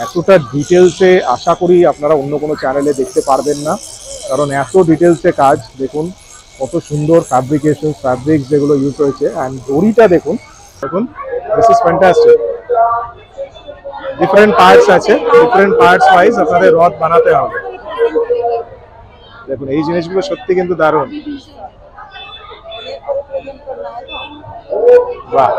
এতটা ডিটেলসে আশা করি আপনারা অন্য কোনো চ্যানেলে দেখতে পারবেন না, কারণ এত ডিটেলসে কাজ। দেখুন কত সুন্দর ফ্যাব্রিকেশন, ফ্যাব্রিক্স যেগুলো ইউজ হয়েছে, অ্যান্ড দড়িটা দেখুন, দেখুন this is fantastic. Different parts আছে, ডিফারেন্ট পার্টস ওয়াইজ আপনাদের রথ বানাতে হবে। দেখুন এই জিনিসগুলো সত্যি কিন্তু দারুণ। বাহ,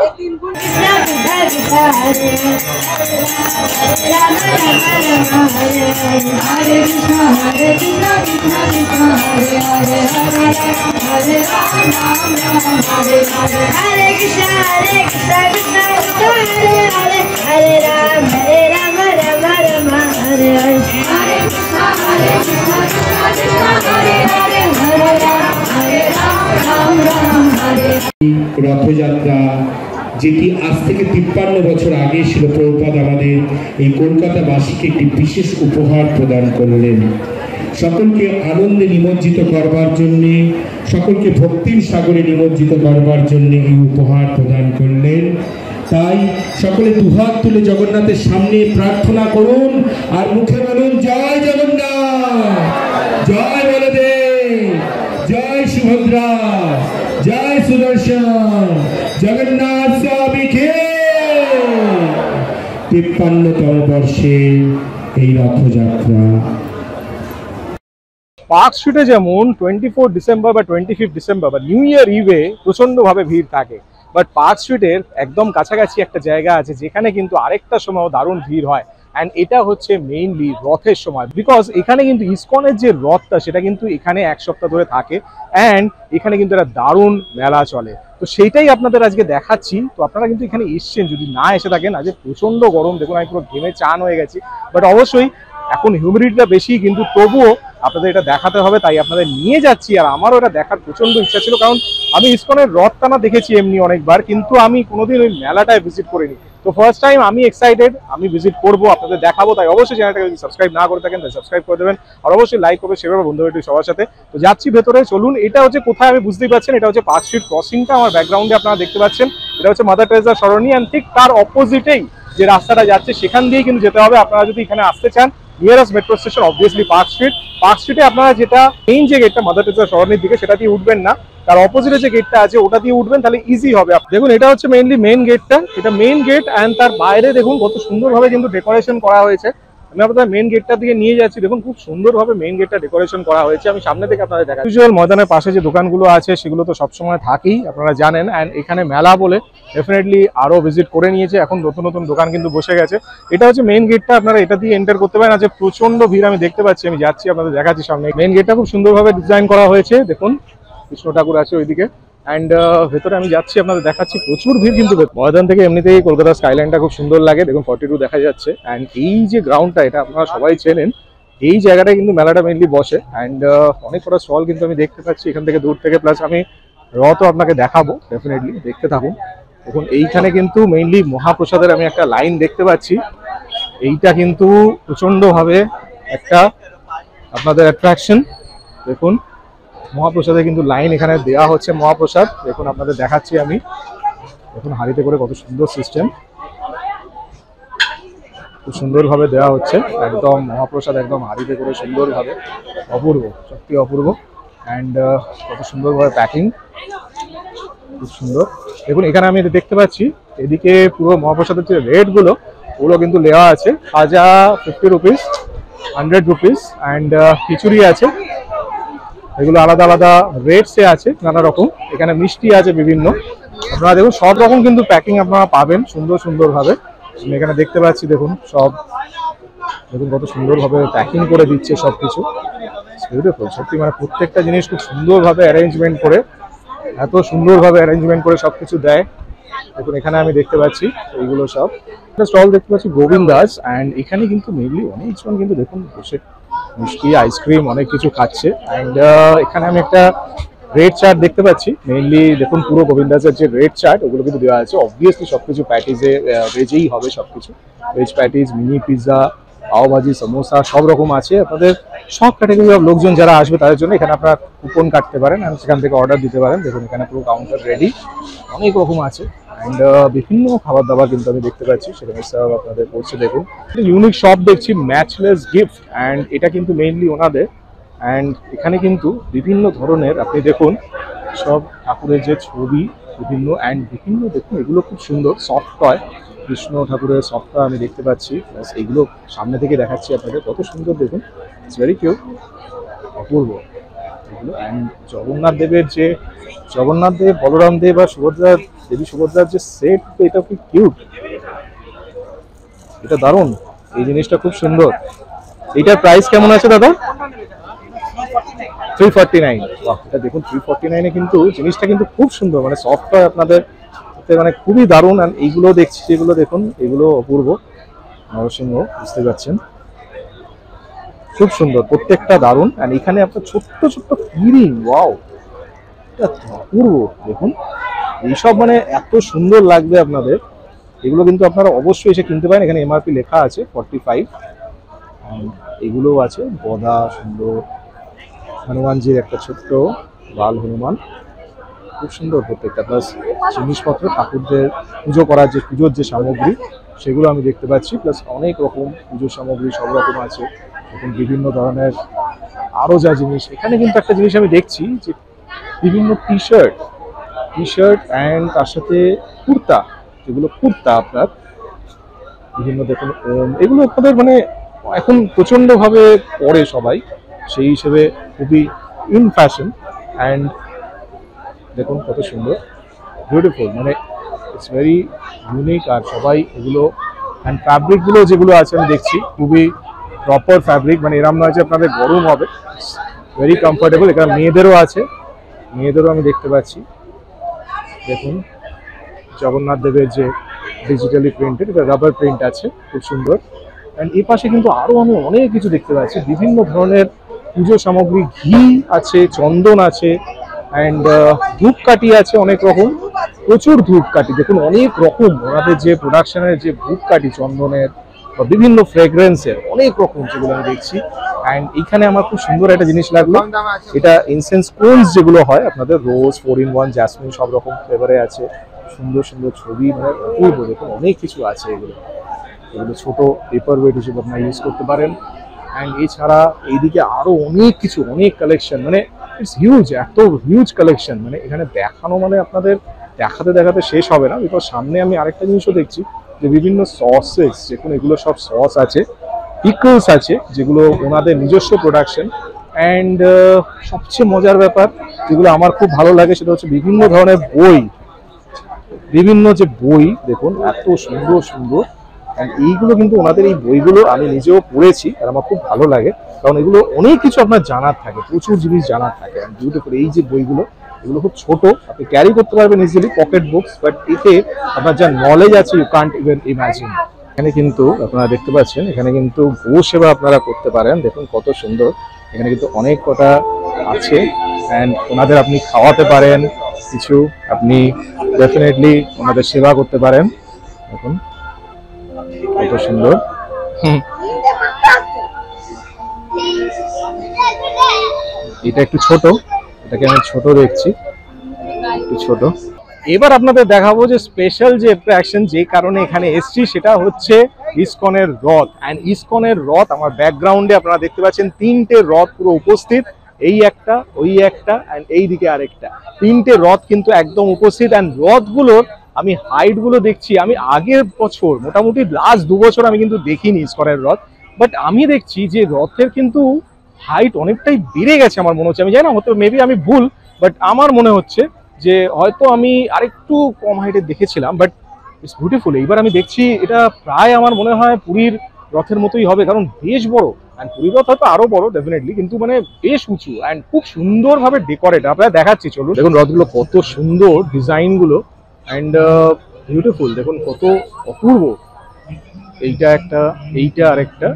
রথযাত্রা যেটি আজ থেকে 53 বছর আগে ছিল, প্রভুপাদ আমাদের এই কলকাতাবাসীকে একটি বিশেষ উপহার প্রদান করলেন। সকলকে আনন্দে নিমজ্জিত করবার জন্যে, সকলকে ভক্তির সাগরে নিমজ্জিত করবার জন্যে এই উপহার প্রদান করলেন। তাই সকলে দুহাত তুলে জগন্নাথের সামনে প্রার্থনা করুন আর মুখে বলুন, জয় জগন্নাথ, জয় বলদেব, জয় সুভদ্রা, জয় সুদর্শন, জগন্নাথ স্বামীকে। 53তম বর্ষে এই রথযাত্রা। পার্ক স্ট্রিটে যেমন 24 ডিসেম্বর বা 25 ডিসেম্বর বা নিউ ইয়ার ইভে প্রচন্ডভাবে ভিড় থাকে, বাট পার্ক স্ট্রিটের একদম কাছাকাছি একটা জায়গা আছে যেখানে কিন্তু আরেকটা সময় দারুণ ভিড় হয়, অ্যান্ড এটা হচ্ছে মেইনলি রথের সময়। বিকজ এখানে কিন্তু ইসকনের যে রথটা সেটা কিন্তু এখানে এক সপ্তাহ ধরে থাকে, অ্যান্ড এখানে কিন্তু একটা দারুণ মেলা চলে। তো সেইটাই আপনাদের আজকে দেখাচ্ছি। তো আপনারা কিন্তু এখানে এসছেন, যদি না এসে থাকেন, আজ প্রচন্ড গরম, দেখুন আমি পুরো ঘেমে চান হয়ে গেছি, বাট অবশ্যই এখন হিউমিডিটিটা বেশি, কিন্তু তবুও আপনাদের এটা দেখাতে হবে, তাই আপনাদের নিয়ে যাচ্ছি। আর আমারও এটা দেখার প্রচন্ড ইচ্ছা ছিল, কারণ আমি ইসকনের রথ টানা দেখেছি এমনি অনেকবার, কিন্তু আমি কোনোদিন ওই মেলাটায় ভিজিট করিনি। তো ফার্স্ট টাইম আমি এক্সাইটেড, আমি ভিজিট করবো, আপনাদের দেখাবো। তাই অবশ্যই চ্যানেলটাকে যদি সাবস্ক্রাইব না করে থাকেন তাই সাবস্ক্রাইব করে দেবেন, আর অবশ্যই লাইক করবে, সেভাবে বন্ধু বান্ধব সবার সাথে। তো যাচ্ছি ভেতরে, চলুন। এটা হচ্ছে কোথায় আমি বুঝতেই পারছেন, এটা হচ্ছে পার্ক স্ট্রিট ক্রসিংটা আমার ব্যাকগ্রাউন্ডে আপনারা দেখতে পাচ্ছেন। এটা হচ্ছে মাদার টেরেসা সরণি, অ্যান্ড ঠিক তার অপোজিটেই যে রাস্তাটা যাচ্ছে সেখান দিয়েই কিন্তু যেতে হবে। আপনারা যদি এখানে আসতে চান, nearest metro station obviously park street. Park স্ট্রিটে আপনারা যেটা মেইন যে গেটটা মাদার টেরেসা সরণির দিকে, সেটা দিয়ে উঠবেন না, তার অপোজিটে যে গেটটা আছে ওটা দিয়ে উঠবেন, তাহলে ইজি হবে। দেখুন এটা হচ্ছে মেইনলি মেইন গেটটা, এটা মেইন গেট, অ্যান্ড তার বাইরে দেখুন কত সুন্দরভাবে কিন্তু ডেকোরেশন করা হয়েছে। আমি আপনাদের মেইন গেটটার দিকে নিয়ে যাচ্ছি, দেখুন খুব সুন্দরভাবে মেইন গেটটা ডেকোরেশন করা হয়েছে। আমি সামনে থেকে আপনাদের দেখাচ্ছি। ইউজুয়াল ময়দানের পাশে যে দোকানগুলো আছে সেগুলো তো সবসময় থাকেই, আপনারা জানেন, অ্যান্ড এখানে মেলা বলে ডেফিনেটলি আরও ভিজিট করে নিয়েছে। এখন নতুন নতুন দোকান কিন্তু বসে গেছে। এটা হচ্ছে মেইন গেটটা, আপনারা এটা দিয়ে এন্টার করতে পারেন। আজকে প্রচন্ড ভিড় আমি দেখতে পাচ্ছি, আমি যাচ্ছি আপনাদের দেখাচ্ছি সামনে। মেইন গেটটা খুব সুন্দরভাবে ডিজাইন করা হয়েছে, দেখুন কৃষ্ণ ঠাকুর আছে ওইদিকে, অ্যান্ড ভেতরে আমি যাচ্ছি আপনাদের দেখাচ্ছি। প্রচুর ভিড় কিন্তু ময়দান থেকে এমনিতেই কলকাতার স্কাইলাইনটা খুব সুন্দর লাগে, দেখুন 42 দেখা যাচ্ছে। অ্যান্ড এই যে গ্রাউন্ডটা, এটা আপনারা সবাই চেনেন, এই জায়গাটায় কিন্তু মেলাটা মেইনলি বসে, অ্যান্ড অনেক কটা স্টল কিন্তু আমি দেখতে পাচ্ছি এখান থেকে দূর থেকে। প্লাস আমি রথও আপনাকে দেখাবো, ডেফিনেটলি দেখতে থাকুন। দেখুন এইখানে কিন্তু মেইনলি মহাপ্রসাদের আমি একটা লাইন দেখতে পাচ্ছি, এইটা কিন্তু প্রচন্ডভাবে একটা আপনাদের অ্যাট্রাকশন। দেখুন মহাপ্রসাদে কিন্তু লাইন এখানে দেওয়া হচ্ছে, মহাপ্রসাদ দেখুন আপনাদের দেখাচ্ছি আমি। দেখুন হাঁড়িতে করে কত সুন্দর সিস্টেম, খুব সুন্দরভাবে দেওয়া হচ্ছে একদম মহাপ্রসাদ, একদম হাঁড়িতে করে সুন্দরভাবে, অপূর্ব, সত্যি অপূর্ব। অ্যান্ড কত সুন্দরভাবে প্যাকিং, খুব সুন্দর। দেখুন এখানে আমি দেখতে পাচ্ছি এদিকে পুরো মহাপ্রসাদের যে রেটগুলো ওগুলো কিন্তু দেওয়া আছে। খাজা 50 রুপিস, 100 রুপিস, অ্যান্ড খিচুড়ি আছে, এগুলো আলাদা আলাদা রেটসে আছে নানা রকম। এখানে মিষ্টি আছে বিভিন্ন, আপনারা দেখুন সব রকম কিন্তু প্যাকিং আপনারা পাবেন সুন্দর সুন্দরভাবে। আমি এখানে দেখতে পাচ্ছি, দেখুন সব, দেখুন কত সুন্দরভাবে প্যাকিং করে দিচ্ছে সব কিছু, বিউটিফুল সত্যি। মানে প্রত্যেকটা জিনিস খুব সুন্দরভাবে অ্যারেঞ্জমেন্ট করে, এত সুন্দরভাবে অ্যারেঞ্জমেন্ট করে সব কিছু দেয়। দেখুন এখানে আমি দেখতে পাচ্ছি এইগুলো সব একটা স্টল দেখতে পাচ্ছি গোবিন্দাস, অ্যান্ড এখানে কিন্তু মেনলি অনেকজন কিন্তু দেখুন বসে মিষ্টি, আইসক্রিম অনেক কিছু খাচ্ছে। অ্যান্ড এখানে আমি একটা রেড চার্ট দেখতে পাচ্ছি, মেইনলি দেখুন পুরো গোবিন্দাসের যে রেড চার্ট ওগুলো কিন্তু দেওয়া আছে। অবভিয়াসলি সবকিছু প্যাটিজে ভেজেই হবে, সবকিছু veg patties, mini pizza, pav bhaji, samosa সব রকম আছে। আপনাদের সব ক্যাটাগরি অফ লোকজন যারা আসবে তাদের জন্য এখানে আপনারা কুপন কাটতে পারেন, আর সেখান থেকে অর্ডার দিতে পারেন। দেখুন এখানে পুরো কাউন্টার রেডি, অনেক রকম আছে। অ্যান্ড বিভিন্ন খাবার দাবার কিন্তু আমি দেখতে পাচ্ছি, সেখানে সার্ভ আপনাদের করছে। দেখুন ইউনিক শপ দেখছি, ম্যাচলেস গিফট, অ্যান্ড এটা কিন্তু মেইনলি ওনাদের। অ্যান্ড এখানে কিন্তু বিভিন্ন ধরনের আপনি দেখুন সব ঠাকুরের যে ছবি বিভিন্ন, অ্যান্ড বিভিন্ন দেখুন এগুলো খুব সুন্দর সফট টয়, কৃষ্ণ ঠাকুরের সফট টয় আমি দেখতে পাচ্ছি। প্লাস এগুলো সামনে থেকে দেখাচ্ছি আপনাদের, কত সুন্দর দেখুন, ইটস ভেরি কিউট, অপূর্ব এগুলো। অ্যান্ড জগন্নাথ দেবের যে জগন্নাথ দেব, বলরাম দেব আর সুভদ্রার দেবী সুভদ্রার যে সেট, এটা খুব কিউট, এটা দারুণ, এই জিনিসটা খুব সুন্দর। এটার প্রাইস কেমন আছে দাদা? 349। বাহ, এটা দেখুন 349-এ কিন্তু জিনিসটা কিন্তু খুব সুন্দর, মানে সফট হয় আপনাদের, মানে খুবই দারুণ। আর এইগুলো দেখছি যেগুলো দেখুন এগুলো অপূর্ব, নরসিংহ বুঝতে পারছেন, খুব সুন্দর প্রত্যেকটা দারুণ। আর এখানে আপনার ছোট্ট ছোট্ট কিরিং, ওয়াও, এটা অপূর্ব দেখুন, এইসব মানে এত সুন্দর লাগবে আপনাদের। এগুলো কিন্তু আপনারা অবশ্যই এসে কিনতে পারেন, এখানে এমআরপি লেখা আছে 45। এগুলোও আছে গদা সুন্দর, হনুমানজির একটা ছোট্ট বাল হনুমান, খুব সুন্দর প্রত্যেকটা। প্লাস জিনিসপত্র ঠাকুরদের পুজো করার যে পুজোর যে সামগ্রী সেগুলো আমি দেখতে পাচ্ছি। প্লাস অনেক রকম পুজোর সামগ্রী সব রকম আছে, এখন বিভিন্ন ধরনের আরও যা জিনিস। এখানে কিন্তু একটা জিনিস আমি দেখছি যে বিভিন্ন টি শার্ট অ্যান্ড তার সাথে কুর্তা, যেগুলো কুর্তা আপনার বিভিন্ন দেখুন, এগুলো আপনাদের মানে এখন প্রচণ্ডভাবে পরে সবাই, সেই হিসেবে খুবই ইন ফ্যাশন। অ্যান্ড দেখুন কত সুন্দর, বিউটিফুল, মানে ইটস ভেরি ইউনিক। আর সবাই এগুলো, অ্যান্ড ফ্যাব্রিকগুলো যেগুলো আছে আমি দেখছি খুবই প্রপার ফ্যাব্রিক, মানে এরম নয় যে আপনাদের গরম হবে, ভেরি কমফোর্টেবল। এখানে মেয়েদেরও আছে, মেয়েদেরও আমি দেখতে পাচ্ছি। দেখুন জগন্নাথ দেবের যে ডিজিটালি প্রিন্টেড, এটা রাবার প্রিন্ট আছে, খুব সুন্দর। অ্যান্ড এই পাশে কিন্তু আরও আমি অনেক কিছু দেখতে পাচ্ছি, বিভিন্ন ধরনের পুজো সামগ্রী, ঘি আছে, চন্দন আছে, অ্যান্ড ধূপকাঠি আছে অনেক রকম, প্রচুর ধূপকাঠি দেখুন, অনেক রকম ওনাদের যে প্রোডাকশনের যে ধূপকাঠি চন্দনের বা বিভিন্ন ফ্রেগ্রেন্সের অনেক রকম, যেগুলো আমি দেখছি। অ্যান্ড এইখানে আমার খুব সুন্দর একটা জিনিস লাগলো, এটা ইনসেন্স কোনস যেগুলো হয় আপনাদের, রোজ 4-in-1 জ্যাসমিন সব রকম ফ্লেভারে আছে, সুন্দর সুন্দর ছবি, মানে অপূর্ব দেখুন, অনেক কিছু আছে। এগুলো ছোট পেপার ওয়েট হিসেবে আপনারা ইউজ করতে পারেন। অ্যান্ড এছাড়া এইদিকে আরও অনেক কিছু, অনেক কালেকশন, মানে ইটস হিউজ, এত হিউজ কালেকশন, মানে এখানে দেখানো মানে আপনাদের দেখাতে দেখাতে শেষ হবে না। বিকজ সামনে আমি আরেকটা জিনিসও দেখছি যে বিভিন্ন সসেস, দেখুন এগুলো সব সস আছে, পিকলস আছে, যেগুলো ওনাদের নিজস্ব প্রোডাকশন। অ্যান্ড সবচেয়ে মজার ব্যাপার যেগুলো আমার খুব ভালো লাগে সেটা হচ্ছে বিভিন্ন ধরনের বই, বিভিন্ন যে বই দেখুন এত সুন্দর সুন্দর। অ্যান্ড এইগুলো কিন্তু ওনাদের এই বইগুলো আমি নিজেও পড়েছি, আর আমার খুব ভালো লাগে, কারণ এগুলো অনেক কিছু আপনার জানার থাকে, প্রচুর জিনিস জানার থাকে। অ্যান্ড বিউটিফুল, এই যে বইগুলো এগুলো খুব ছোট, আপনি ক্যারি করতে পারবেন ইজিলি, পকেট বুকস, বাট এতে আপনার যা নলেজ আছে ইউ কান্ট ইভেন ইমাজিন। এখানে কিন্তু আপনারা দেখতে পাচ্ছেন, এখানে কিন্তু গো সেবা আপনারা করতে পারেন, দেখুন কত সুন্দর, এখানে কিন্তু অনেক কটা আছে। অ্যান্ড ওনাদের আপনি খাওয়াতে পারেন কিছু, আপনি ডেফিনেটলি ওনাদের সেবা করতে পারেন, দেখুন কত সুন্দর। এটা একটু ছোট, এটাকে আমি ছোট দেখছি, একটু ছোট। এবার আপনাদের দেখাবো যে স্পেশাল যে অ্যাট্রাকশন, যে কারণে এখানে এসছি, সেটা হচ্ছে ইসকনের রথ। অ্যান্ড ইসকনের রথ আমার ব্যাকগ্রাউন্ডে আপনারা দেখতে পাচ্ছেন, 3টে রথ পুরো উপস্থিত, এই একটা, ওই একটা, অ্যান্ড এইদিকে আরেকটা, 3টে রথ কিন্তু একদম উপস্থিত। অ্যান্ড রথগুলোর আমি হাইট গুলো দেখছি, আমি আগের বছর মোটামুটি লাস্ট 2 বছর আমি কিন্তু দেখিনি ইসকনের রথ, বাট আমি দেখছি যে রথের কিন্তু হাইট অনেকটাই বেড়ে গেছে আমার মনে হচ্ছে। আমি জানি না, হয়তো মেবি আমি ভুল, বাট আমার মনে হচ্ছে যে হয়তো আমি আরেকটু কম হাইটের দেখেছিলাম, বাট ইটস বিউটিফুল। এইবার আমি দেখছি এটা প্রায় আমার মনে হয় পুরীর রথের মতোই হবে, কারণ বেশ বড়। অ্যান্ড পুরীর রথ হয়তো আরো বড় ডেফিনেটলি, কিন্তু মানে বেশ উঁচু অ্যান্ড খুব সুন্দরভাবে ডেকোরেট। আপনারা দেখাচ্ছি, চলুন দেখুন রথগুলো কত সুন্দর, ডিজাইন গুলো অ্যান্ড বিউটিফুল, দেখুন কত অপূর্ব। এইটা একটা, এইটা আরেকটা,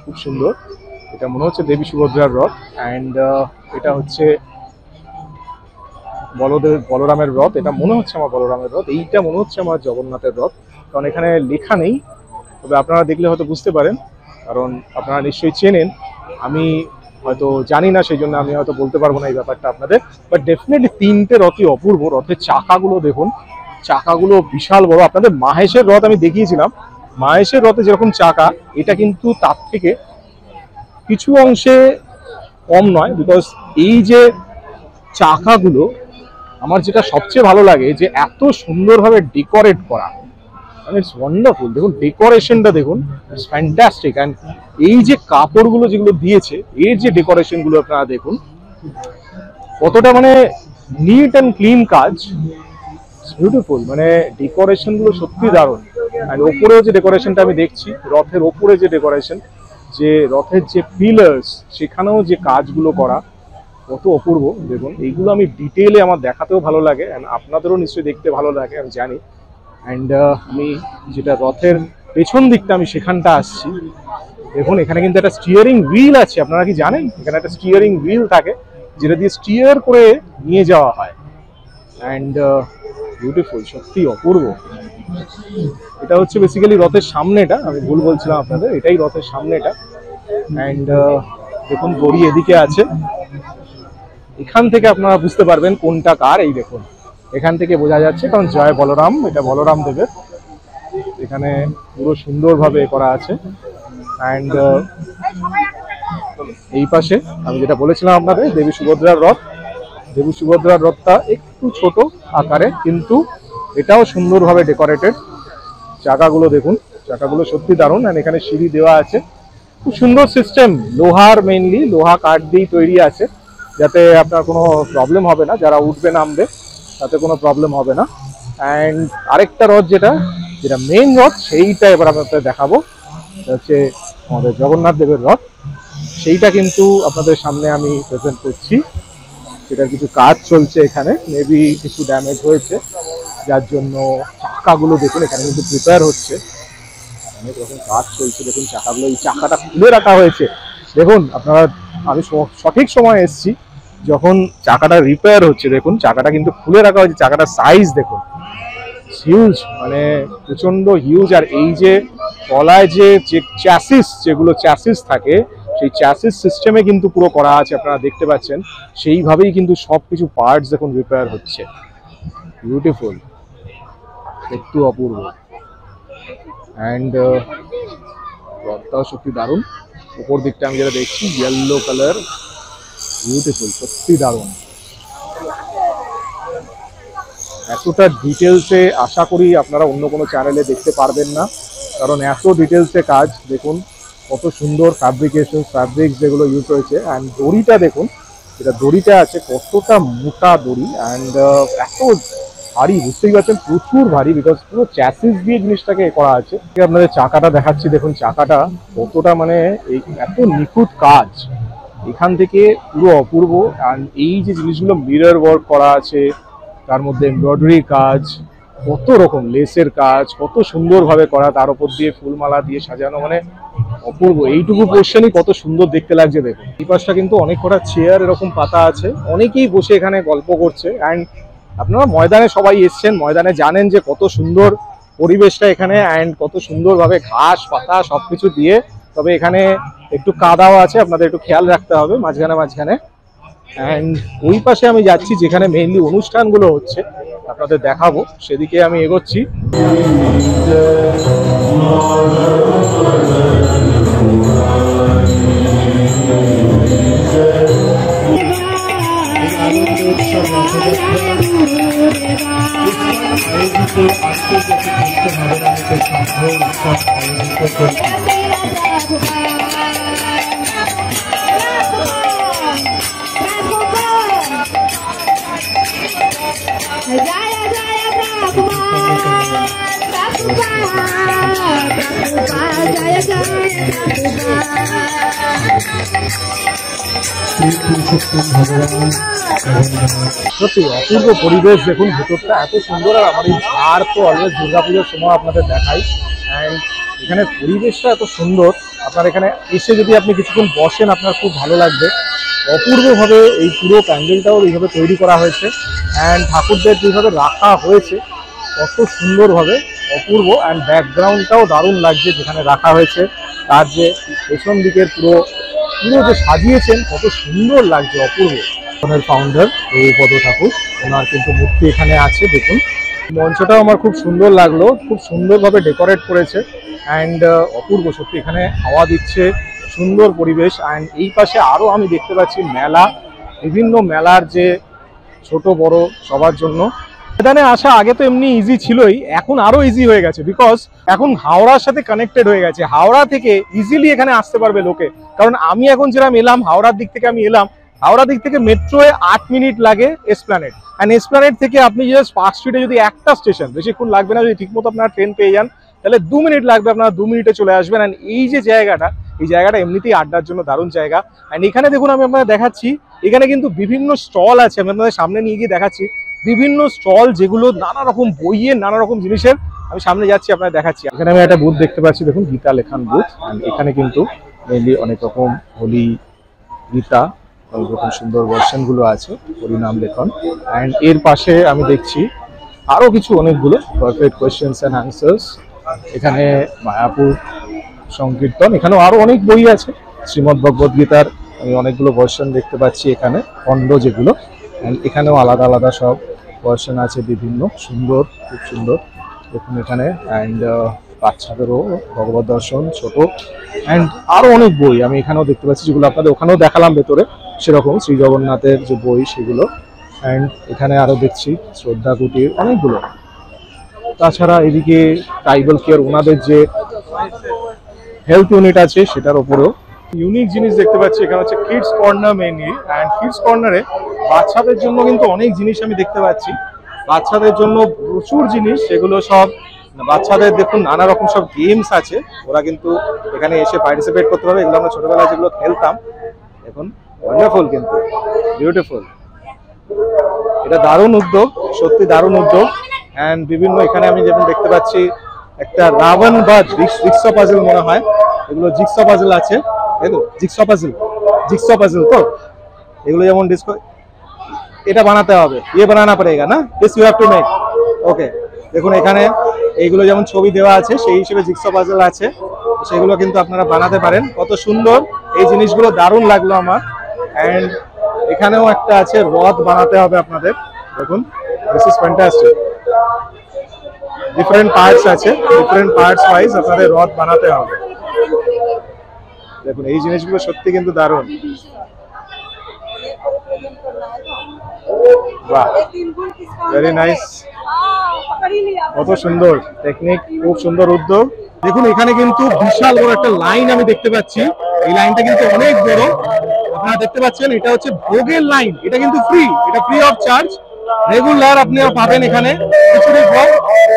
খুব সুন্দর। এটা মনে হচ্ছে দেবী সুভদ্রার রথ। অ্যান্ড এটা হচ্ছে বলরামের রথ, এটা মনে হচ্ছে আমার বলরামের রথ। এইটা মনে হচ্ছে আমার জগন্নাথের রথ, কারণ এখানে লেখা নেই, তবে আপনারা দেখলে হয়তো বুঝতে পারেন, কারণ আপনারা নিশ্চয়ই চেনেন, আমি হয়তো জানি না, সেই জন্য আমি হয়তো বলতে পারবো না এই ব্যাপারটা আপনাদের। বাট ডেফিনেটলি 3টে রথই অপূর্ব। রথের চাকাগুলো দেখুন, চাকাগুলো বিশাল বড়। আপনাদের মাহেশের রথ আমি দেখিয়েছিলাম, মাহেশের রথে যেরকম চাকা, এটা কিন্তু তার থেকে কিছু অংশে কম নয়। বিকজ এই যে চাকাগুলো, আমার যেটা সবচেয়ে ভালো লাগে যে এত সুন্দরভাবে ডেকোরেট করা, মানে ইটস ওয়ান্ডারফুল। দেখুন ডেকোরেশনটা দেখুন, ইটস ফ্যান্টাস্টিক। অ্যান্ড এই যে কাপড়গুলো যেগুলো দিয়েছে, এর যে ডেকোরেশনগুলো আপনারা দেখুন কতটা মানে নিট অ্যান্ড ক্লিন কাজ, বিউটিফুল। মানে ডেকোরেশনগুলো সত্যি দারুণ। অ্যান্ড ওপরেও যে ডেকোরেশনটা আমি দেখছি, রথের ওপরে যে ডেকোরেশন, যে রথের যে পিলার্স, সেখানেও যে কাজগুলো করা কত অপূর্ব। দেখুন এইগুলো আমি ডিটেইলে আমার দেখাতেও ভালো লাগে, অ্যান্ড আপনাদেরও নিশ্চয়ই দেখতে ভালো লাগে আমি জানি। অ্যান্ড আমি যেটা রথের পেছন দিকটা আমি সেখানটা আসছি, দেখুন এখানে কিন্তু একটা স্টিয়ারিং হুইল আছে। আপনারা কি জানেন এখানে একটা স্টিয়ারিং হুইল থাকে যেটা দিয়ে স্টিয়ার করে নিয়ে যাওয়া হয়। অ্যান্ড বিউটিফুল, সত্যি অপূর্ব। এটা হচ্ছে বেসিক্যালি রথের সামনেটা, আমি ভুল বলছিলাম আপনাদের, এটাই রথের সামনেটা। অ্যান্ড দেখুন দড়ি এদিকে আছে, এখান থেকে আপনারা বুঝতে পারবেন কোনটা কার। এই দেখুন এখান থেকে বোঝা যাচ্ছে, কারণ জয় বলরাম, এটা বলরাম দেবের। এখানে পুরো সুন্দরভাবে করা আছে। অ্যান্ড এই পাশে আমি যেটা বলেছিলাম আপনাদের, দেবী সুভদ্রার রথ। দেবী সুভদ্রার রথটা একটু ছোট আকারে, কিন্তু এটাও সুন্দরভাবে ডেকোরেটেড। চাকাগুলো দেখুন, চাকাগুলো সত্যি দারুণ। অ্যান্ড এখানে সিঁড়ি দেওয়া আছে, খুব সুন্দর সিস্টেম। লোহার, মেইনলি লোহা কাঠ দিয়েই তৈরি আছে, যাতে আপনার কোনো প্রবলেম হবে না, যারা উঠবে নামবে তাতে কোনো প্রবলেম হবে না। অ্যান্ড আরেকটা রথ যেটা মেইন রথ, সেইটা এবার আপনাদের দেখাবো। হচ্ছে আমাদের জগন্নাথ দেবের রথ, সেইটা কিন্তু আপনাদের সামনে আমি প্রেজেন্ট করছি। সেটার কিছু কাজ চলছে এখানে, মেবি কিছু ড্যামেজ হয়েছে, যার জন্য চাকাগুলো দেখুন এখানে কিন্তু প্রিপেয়ার হচ্ছে। অনেক রকম কাজ চলছে, দেখুন চাকাগুলো, এই চাকাটা খুলে রাখা হয়েছে। দেখুন আপনারা, আমি সঠিক সময় এসেছি যখন চাকাটা রিপেয়ার হচ্ছে। দেখুন চাকাটা কিন্তু খুলে রাখা হয়েছে, চাকাটার সাইজ দেখুন, হিউজ, মানে প্রচন্ড হিউজ। আর এই যে তলায় যে চ্যাসিস, যেগুলো চ্যাসিস থাকে, সেই চ্যাসিস সিস্টেমে কিন্তু পুরো করা আছে, আপনারা দেখতে পাচ্ছেন। সেইভাবেই কিন্তু সব কিছু পার্টস দেখুন রিপেয়ার হচ্ছে। বিউটিফুল, একটু অপূর্ব। অ্যান্ড রথটাও সত্যি দারুণ। উপর দিকটা আমি যেটা দেখছি, ইয়েলো কালার, বিউটিফুল, সত্যি দারুণ। এতটা ডিটেলসে আশা করি আপনারা অন্য কোনো চ্যানেলে দেখতে পারবেন না, কারণ এত ডিটেলসে কাজ। দেখুন কত সুন্দর ফ্যাব্রিকেশন, ফ্যাব্রিক্স যেগুলো ইউজ হয়েছে। অ্যান্ড দড়িটা দেখুন, যেটা দড়িটা আছে কতটা মোটা দড়ি, অ্যান্ড এত ভারী, বুঝতেই পারছেন প্রচুর ভারী, বিকজ পুরো চ্যাসিস দিয়ে জিনিসটাকে করা আছে। আপনাদের চাকাটা দেখাচ্ছি, দেখুন চাকাটা কতটা মানে এই এত নিখুঁত কাজ, এখান থেকে পুরো অপূর্ব। অ্যান্ড এই যে জিনিসগুলো মিরর ওয়ার্ক করা আছে, তার মধ্যে এমব্রয়ডারি কাজ, কত রকম লেসের কাজ, কত সুন্দরভাবে করা, তার উপর দিয়ে ফুলমালা দিয়ে সাজানো, মানে অপূর্ব। এইটুকু পোর্শনই কত সুন্দর দেখতে লাগছে দেখুন। এই পাশটা কিন্তু অনেক কটা চেয়ার এরকম পাতা আছে, অনেকেই বসে এখানে গল্প করছে। অ্যান্ড আপনারা ময়দানে সবাই এসছেন, ময়দানে জানেন যে কত সুন্দর পরিবেশটা এখানে, অ্যান্ড কত সুন্দরভাবে ঘাস পাতা সবকিছু দিয়ে। তবে এখানে একটু কাদাও আছে, আপনাদের একটু খেয়াল রাখতে হবে মাঝখানে মাঝখানে। অ্যান্ড ওই পাশে আমি যাচ্ছি যেখানে মেইনলি অনুষ্ঠানগুলো হচ্ছে, আপনাদের দেখাবো, সেদিকে আমি এগোচ্ছি। সত্যি অপূর্ব পরিবেশ, দেখুন ভেতরটা এত সুন্দর। আর আমার এই ঝাড় তো অলওয়েজ দুর্গাপুজোর সময় আপনাদের দেখাই। অ্যান্ড এখানে পরিবেশটা এত সুন্দর, আপনার এখানে এসে যদি আপনি কিছুক্ষণ বসেন আপনার খুব ভালো লাগবে। অপূর্বভাবে এই পুরো প্যান্ডেলটাও এইভাবে তৈরি করা হয়েছে, অ্যান্ড ঠাকুরদের যেভাবে রাখা হয়েছে কত সুন্দরভাবে, অপূর্ব। অ্যান্ড ব্যাকগ্রাউন্ডটাও দারুণ লাগছে যেখানে রাখা হয়েছে, তার যে পেছন দিকের পুরো যে সাজিয়েছেন কত সুন্দর লাগছে, অপূর্ব। ফাউন্ডার প্রভুপদ ঠাকুর, ওনার কিন্তু মূর্তি এখানে আছে দেখুন। মঞ্চটাও আমার খুব সুন্দর লাগলো, খুব সুন্দরভাবে ডেকোরেট করেছে অ্যান্ড অপূর্ব সত্যি, এখানে হাওয়া দিচ্ছে, সুন্দর পরিবেশ। অ্যান্ড এই পাশে আরও আমি দেখতে পাচ্ছি মেলা, বিভিন্ন মেলার যে ছোট বড় সবার জন্য। এখানে আসা আগে তো এমনি ইজি ছিলই, এখন আরো ইজি হয়ে গেছে, বিকজ এখন হাওড়ার সাথে কানেক্টেড হয়ে গেছে। হাওড়া থেকে ইজিলি এখানে আসতে পারবে লোকে, কারণ আমি এখন যেরকম এলাম হাওড়ার দিক থেকে, আমি এলাম হাওড়া দিক থেকে মেট্রোয় 8 মিনিট লাগে এসপ্ল্যানেড, অ্যান্ড এসপ্ল্যানেড থেকে আপনি জাস্ট পার্ক স্ট্রিটে যদি একটা স্টেশন, বেশিক্ষণ লাগবে না, যদি ঠিকমতো আপনারা ট্রেন পেয়ে যান তাহলে 2 মিনিট লাগবে, আপনারা 2 মিনিটে চলে আসবেন। অ্যান্ড এই যে জায়গাটা, এই জায়গাটা এমনিতেই আড্ডার জন্য দারুণ জায়গা। অ্যান্ড এখানে দেখুন আমি আপনাদের দেখাচ্ছি, এখানে কিন্তু বিভিন্ন স্টল আছে, আমি আপনাদের সামনে নিয়ে গিয়ে দেখাচ্ছি বিভিন্ন স্টল, যেগুলো নানা রকম বইয়ের, নানা রকম জিনিসের। আমি সামনে যাচ্ছি, আপনাদের দেখাচ্ছি। এখানে আমি একটা বুথ দেখতে পাচ্ছি, দেখুন গীতা লেখান বুথ। এখানে কিন্তু মেনলি অনেক রকম হোলি, গীতা, অনেক রকম সুন্দর ভার্সনগুলো আছে, হরিনাম লেখন। অ্যান্ড এর পাশে আমি দেখছি আরও কিছু অনেকগুলো পারফেক্ট কোয়েশ্চেন্স অ্যান্ড অ্যান্সার্স। এখানে মায়াপুর সংকীর্তন, এখানেও আরও অনেক বই আছে। শ্রীমদ্ ভগবদ গীতার আমি অনেকগুলো ভার্সন দেখতে পাচ্ছি এখানে, খণ্ড যেগুলো। অ্যান্ড এখানেও আলাদা আলাদা সব ভার্সন আছে, বিভিন্ন সুন্দর, খুব সুন্দর দেখুন এখানে। অ্যান্ড বাচ্চাদেরও ভগবত দর্শন ছোট, অ্যান্ড আরও অনেক বই আমি এখানেও দেখতে পাচ্ছি, যেগুলো আপনাদের ওখানেও দেখালাম ভেতরে, সেরকম শ্রী জগন্নাথের যে বই সেগুলো। অ্যান্ড এখানে আরও দেখছি শ্রদ্ধা কুটির অনেকগুলো। তাছাড়া এদিকে ট্রাইবাল কেয়ার, ওনাদের যে হেলথ ইউনিট আছে সেটার ওপরেও ইউনিক জিনিস দেখতে পাচ্ছি। এখানে হচ্ছে kids corner mainly, and kids কর্নারে বাচ্চাদের জন্য কিন্তু অনেক জিনিস আমি দেখতে পাচ্ছি, বাচ্চাদের জন্য প্রচুর জিনিস, সেগুলো সব বাচ্চাদের দেখুন নানা রকম সব গেমস আছে, ওরা কিন্তু এখানে এসে পার্টিসিপেট করতে পারবে। এগুলো আমরা ছোটবেলায় যেগুলো খেলতাম, দেখুন ওয়ান্ডারফুল, কিন্তু বিউটিফুল। এটা দারুণ উদ্যোগ, সত্যি দারুণ উদ্যোগ। অ্যান্ড বিভিন্ন এখানে আমি যেমন দেখতে পাচ্ছি একটা রাবণ বা জিগসা পাজল মনে হয়, এগুলো জিগসা পাজল আছে, তাই তো? জিগসা পাজল তো এগুলো, যেমন এটা বানাতে হবে, ইয়ে বানানা পড়েগা না, this you have to make. Okay, দেখুন এখানে এইগুলো যেমন ছবি দেওয়া আছে, সেই হিসেবে জিগসা পাজল আছে, সেগুলো কিন্তু আপনারা বানাতে পারেন। কত সুন্দর এই জিনিসগুলো, দারুণ লাগলো আমার। অ্যান্ড এখানেও একটা আছে, রথ বানাতে হবে আপনাদের, দেখুন this is fantastic. Different parts আছে, ডিফারেন্ট পার্টস ওয়াইজ আপনাদের রথ বানাতে হবে। দেখুন এই জিনিসগুলো সত্যি কিন্তু দারুণ। বাহ, ভেরি নাইস, কত সুন্দর টেকনিক, খুব সুন্দর উদ্যোগ। দেখুন এখানে কিন্তু বিশাল বড় একটা লাইন আমি দেখতে পাচ্ছি, এই লাইনটা কিন্তু অনেক বড়, আপনারা দেখতে পাচ্ছেন। এটা হচ্ছে ভোগের লাইন, এটা কিন্তু ফ্রি, এটা ফ্রি অফ চার্জ, রেগুলার আপনারা পাবেন এখানে।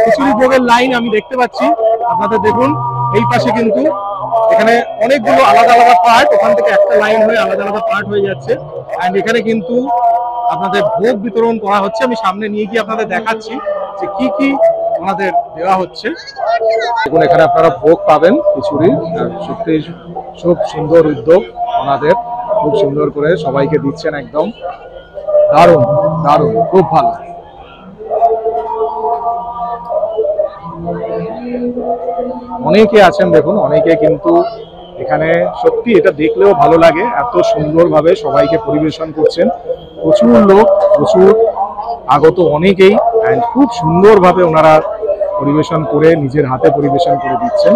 খিচুড়ি ভোগের লাইন আমি দেখতে পাচ্ছি আপনাদের, দেখুন এই পাশে কিন্তু এখানে অনেকগুলো আলাদা আলাদা পার্ট, ওখান থেকে একটা লাইন হয়ে আলাদা আলাদা পার্ট হয়ে যাচ্ছে। অ্যান্ড এখানে কিন্তু আপনাদের ভোগ বিতরণ করা হচ্ছে, আমি সামনে নিয়ে গিয়ে আপনাদের দেখাচ্ছি যে কি কি ওনাদের দেওয়া হচ্ছে। দেখুন এখানে আপনারা ভোগ পাবেন খিচুড়ি, সত্যি খুব সুন্দর উদ্যোগ ওনাদের, খুব সুন্দর করে সবাইকে দিচ্ছেন, একদম দারুণ দারুণ, খুব ভালো। অনেকে আছেন দেখুন, অনেকে কিন্তু এখানে সত্যি এটা দেখলেও ভালো লাগে, এত সুন্দরভাবে সবাইকে পরিবেশন করছেন। প্রচুর লোক, প্রচুর আগত অনেকেই, অ্যান্ড খুব সুন্দরভাবে ওনারা পরিবেশন করে, নিজের হাতে পরিবেশন করে দিচ্ছেন।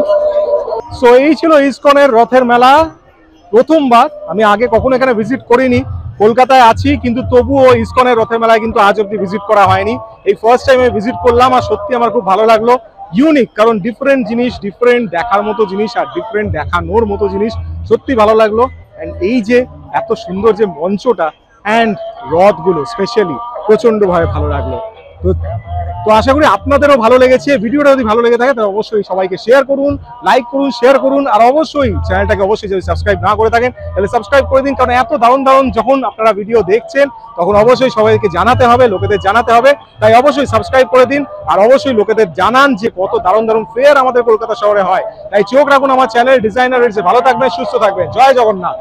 সো এই ছিল ইসকনের রথের মেলা। প্রথমবার, আমি আগে কখনো এখানে ভিজিট করিনি, কলকাতায় আছি কিন্তু তবুও ইসকনের রথের মেলায় কিন্তু আজ অব্দি ভিজিট করা হয়নি। এই ফার্স্ট টাইম আমি ভিজিট করলাম, আর সত্যি আমার খুব ভালো লাগলো, ইউনিক, কারণ ডিফারেন্ট জিনিস, ডিফারেন্ট দেখার মতো জিনিস আর ডিফারেন্ট দেখানোর মতো জিনিস, সত্যি ভালো লাগলো। অ্যান্ড এই যে এত সুন্দর যে মঞ্চটা অ্যান্ড রথগুলো স্পেশালি প্রচন্ডভাবে ভালো লাগলো। তো আশা করি আপনাদেরও ভালো লেগেছে। ভিডিওটা যদি ভালো লেগে থাকে তাহলে অবশ্যই সবাইকে শেয়ার করুন, লাইক করুন, শেয়ার করুন, আর অবশ্যই চ্যানেলটাকে অবশ্যই যদি সাবস্ক্রাইব না করে থাকেন তাহলে সাবস্ক্রাইব করে দিন, কারণ এত দারুণ দারুণ যখন আপনারা ভিডিও দেখছেন তখন অবশ্যই সবাইকে জানাতে হবে, লোকেদের জানাতে হবে, তাই অবশ্যই সাবস্ক্রাইব করে দিন। আর অবশ্যই লোকেদের জানান যে কত দারুণ দারুণ ফেয়ার আমাদের কলকাতা শহরে হয়। তাই চোখ রাখুন আমার চ্যানেল ডিজাইনার। ভালো থাকবেন, সুস্থ থাকবেন, জয় জগন্নাথ।